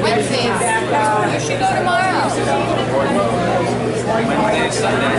Wednesday. You should go tomorrow. Wednesday, Sunday.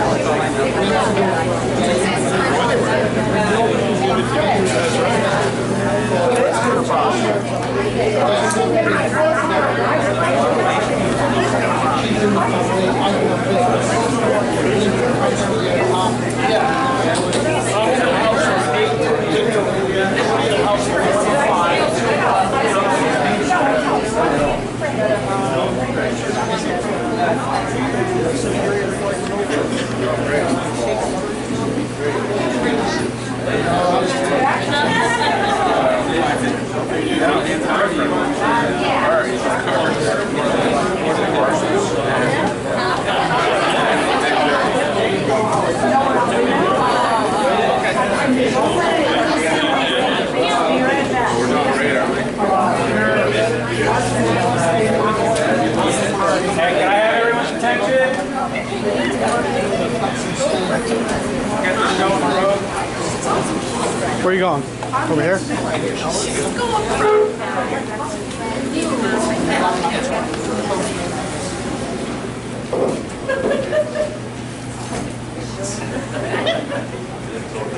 Where are you going? Over here?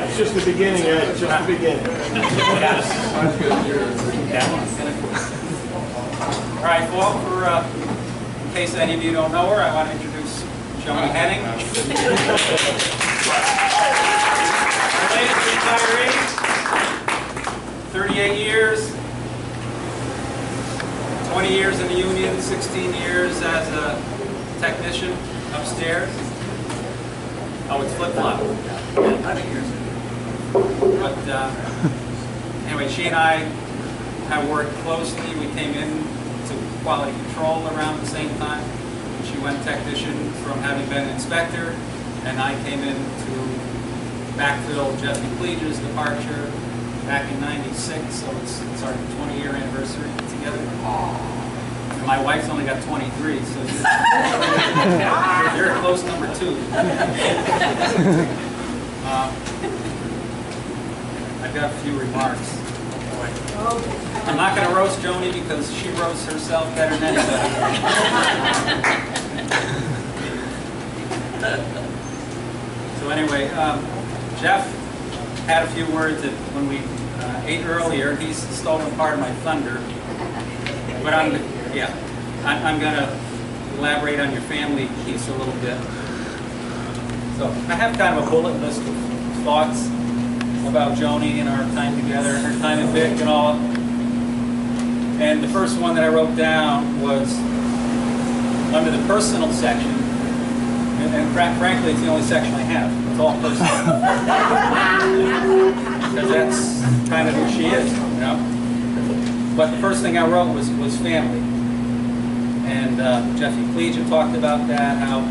It's just the beginning, Ed. It's just the beginning. All right, well, in case any of you don't know her, I want to introduce Joni Henning. Latest retiree, 38 years, 20 years in the union, 16 years as a technician upstairs. Oh, it's flip-flop. But anyway, she and I have worked closely. We came in to quality control around the same time. She went technician from having been inspector, and I came in to backfill Jeff Pleage's departure back in '96, so it's our 20-year anniversary together. And my wife's only got 23, so you're a close number 2. I've got a few remarks. I'm not going to roast Joni because she roasts herself better than anybody. So anyway, Jeff had a few words that when we ate earlier, he's stolen part of my thunder. But I'm going to elaborate on your family piece a little bit. So I have kind of a bullet list of thoughts about Joni and our time together, her time at BIC and all. And the first one that I wrote down was under the personal section, and frankly, it's the only section I have. It's all personal. Because that's kind of who she is, you know. But the first thing I wrote was family. And Jeffy Pleage had talked about that, how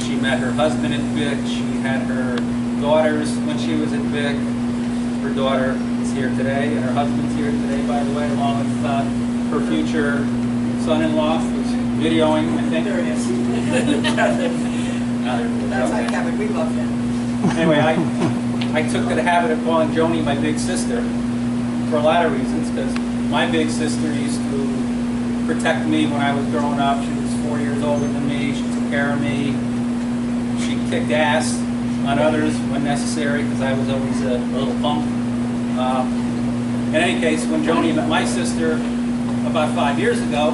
she met her husband at BIC, she had her daughters when she was at BIC. Her daughter is here today, and her husband's here today, by the way, along with her future son-in-law, who's videoing, I think. There it is. That's like Kevin, we love him. Anyway, I took to the habit of calling Joni my big sister for a lot of reasons, because my big sister used to protect me when I was growing up. She was 4 years older than me. She took care of me. She kicked ass on others when necessary, because I was always a little punk. In any case, when Joni met my sister about 5 years ago,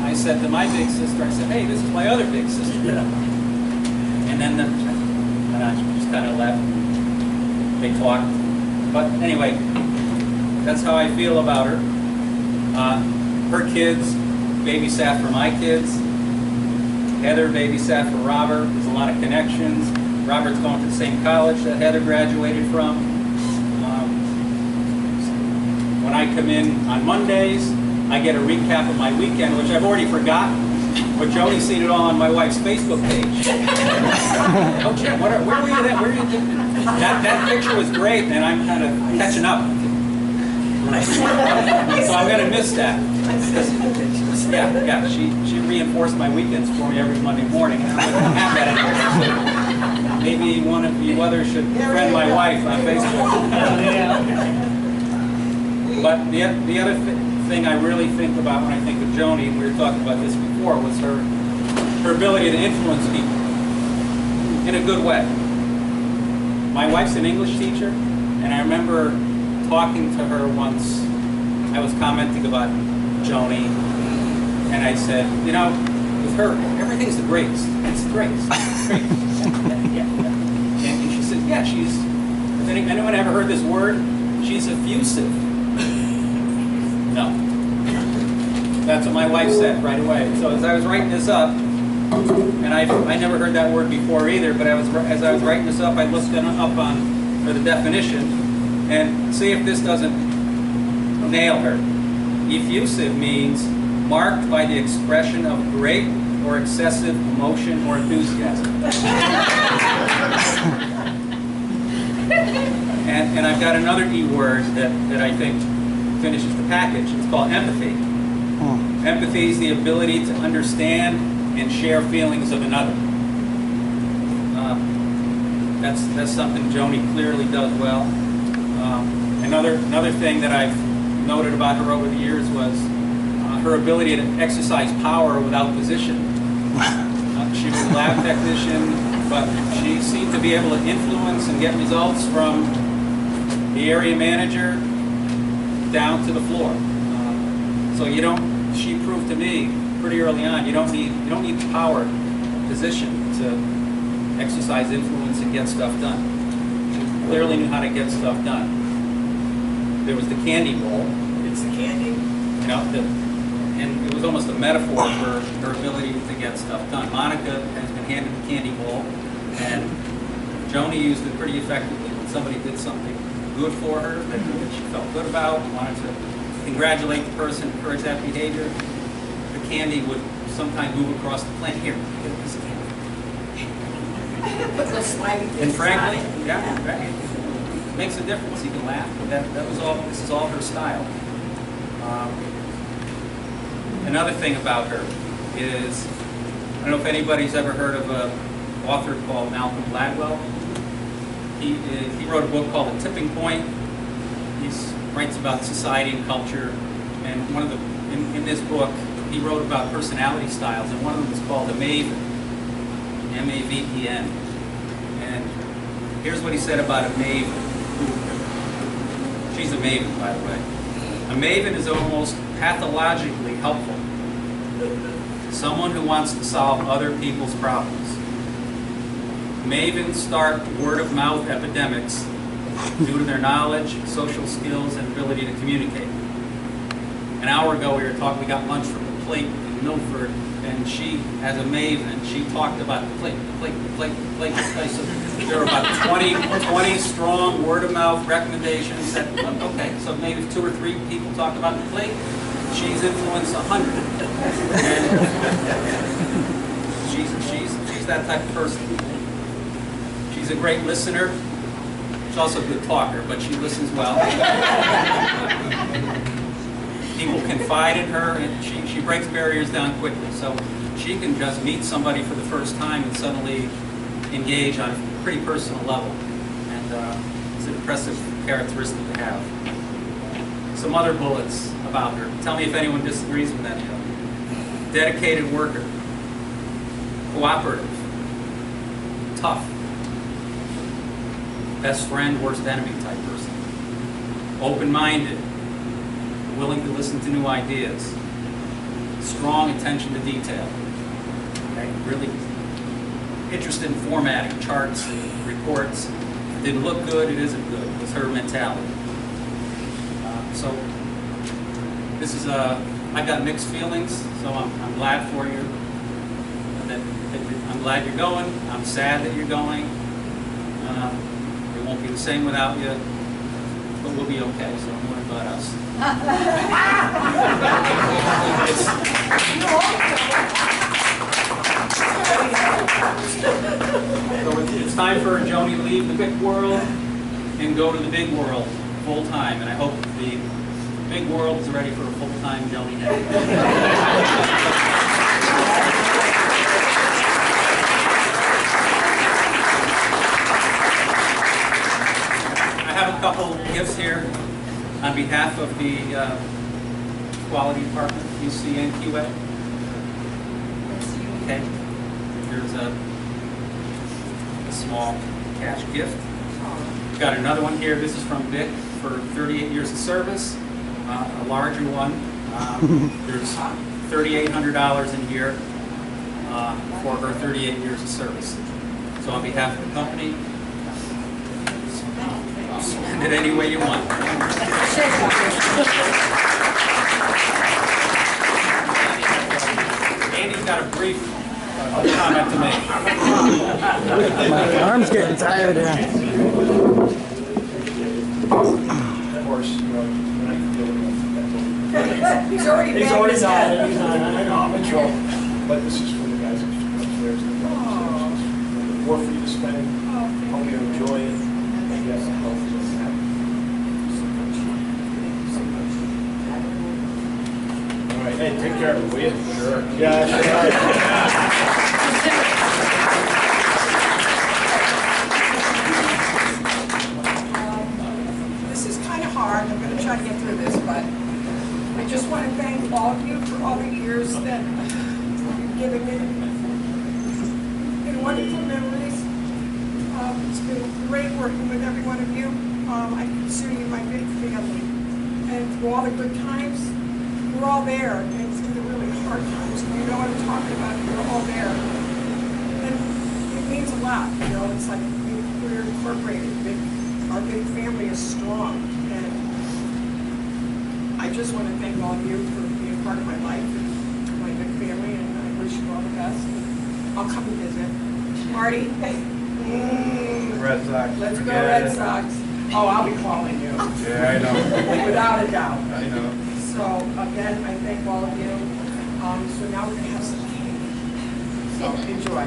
I said to my big sister, I said, hey, this is my other big sister. And then I just kind of left. They talked. But anyway, that's how I feel about her. Her kids babysat for my kids. Heather babysat for Robert. There's a lot of connections. Robert's going to the same college that Heather graduated from. When I come in on Mondays, I get a recap of my weekend, which I've already forgotten. But Joni's seen it all on my wife's Facebook page. Oh, Jim, where were you then? Where were you then? That picture was great, and I'm kind of catching up. So I'm going to miss that. Yeah, she reinforced my weekends for me every Monday morning. And I wouldn't have that anymore. Maybe one of you others should friend my wife on Facebook. But the other thing I really think about when I think of Joni, and we were talking about this before, was her ability to influence people in a good way. My wife's an English teacher, and I remember talking to her once. I was commenting about Joni, and I said, you know, with her, everything's the greatest. It's the greatest. It's the greatest. And she said, yeah, she's, has anyone ever heard this word? She's effusive. No. That's what my wife said right away. So as I was writing this up, and I never heard that word before either, but as I was writing this up, I looked it up for the definition, and see if this doesn't nail her. Effusive means marked by the expression of great or excessive emotion or enthusiasm. and I've got another E word that I think finishes the package. It's called empathy. Empathy is the ability to understand and share feelings of another. That's something Joni clearly does well. Another thing that I've noted about her over the years was her ability to exercise power without position. She was a lab technician, but she seemed to be able to influence and get results from the area manager down to the floor. So you don't. She proved to me pretty early on you don't need power, position to exercise influence and get stuff done. She clearly knew how to get stuff done. There was the candy bowl. It's the candy. You know, and it was almost a metaphor for her ability to get stuff done. Monica has been handed the candy bowl, and Joni used it pretty effectively when somebody did something good for her that she felt good about, wanted to congratulate the person, encourage that behavior. The candy would sometimes move across the plane. Here, get this candy. Put the smiley face And frankly, on it. yeah, right. It makes a difference. You can laugh, but that was all. This is all her style. Another thing about her is, I don't know if anybody's ever heard of an author called Malcolm Gladwell. He wrote a book called The Tipping Point. He writes about society and culture, and in this book he wrote about personality styles, and one of them is called the Maven, M-A-V-E-N. And here's what he said about a Maven. She's a Maven, by the way. A Maven is almost pathologically helpful. Someone who wants to solve other people's problems. Mavens start word-of-mouth epidemics due to their knowledge, social skills, and ability to communicate. An hour ago we got lunch from the Plate in Milford, and she, as a Maven, she talked about the plate. So there were about 20 strong word-of-mouth recommendations that, okay, so maybe 2 or 3 people talked about the plate, she's influenced 100. And she's that type of person. She's a great listener. She's also a good talker, but she listens well. People confide in her, and she breaks barriers down quickly. So she can just meet somebody for the first time and suddenly engage on a pretty personal level. And it's an impressive characteristic to have. Some other bullets about her. Tell me if anyone disagrees with any of them. Dedicated worker. Cooperative. Tough. Best friend, worst enemy type person. Open-minded. Willing to listen to new ideas. Strong attention to detail. Okay? Really interested in formatting charts and reports. If it didn't look good, it isn't good. It's her mentality. So this is I've got mixed feelings, so I'm glad for you. I'm glad you're going. I'm sad that you're going. It won't be the same without you, but we'll be okay. So don't worry about us. So it's time for Joni to leave the big world and go to the big world full time, and I hope the big world is ready for a full-time Joni Henning. a couple gifts here on behalf of the quality department, UC and QA. Okay. Here's a small cash gift. Got another one here. This is from Vic for 38 years of service. A larger one. There's $3,800 in here for her 38 years of service. So on behalf of the company, spend it any way you want. Andy's got a brief comment to make. My arm's getting tired here. Of course, He's already he's banged already his done head. it. I know, I'm in trouble. But this is for the guys upstairs. More for you to spend. Hope you enjoy it. And get some health. All right, hey, take care of it, will you? Sure. Yeah, sure. This is kind of hard. I'm going to try to get through this, but I just want to thank all of you for all the years that you've given me. And wonderful memories. It's been great working with every one of you. I consider you my big family. And through all the good times, you're all there. And through the really hard times, you know what I'm talking about. You're all there. And it means a lot. You know, it's like we're incorporated. Our big family is strong. And I just want to thank all of you for being part of my life and my big family. And I wish you all the best. I'll come and visit. Marty, Red Sox. let's go Red Sox. Oh, I'll be calling you. Yeah, I know. Without a doubt. I know. So again, I thank all of you. So now we're gonna have some cake. So enjoy.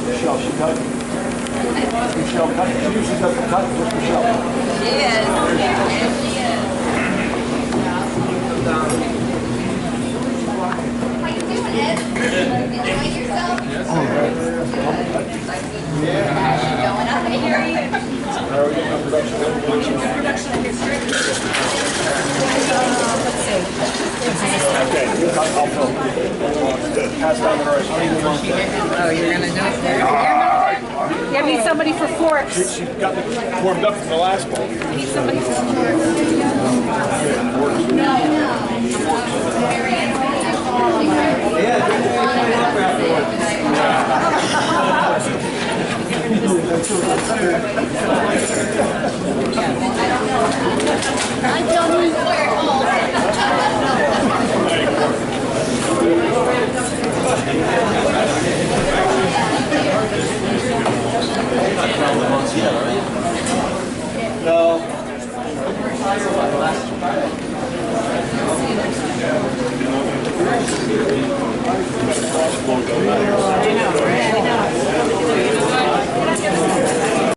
Michelle, she cut. Michelle cut. She usually does the cut. Where's Michelle? She is. There she is. How you doing, Ed? Enjoying yourself? Yes. Going up in here. Okay, I'll film. Pass down the rice. Oh, you're gonna do it there? Yeah, need somebody for forks. She got me warmed up from the last one. Need somebody for forks. No.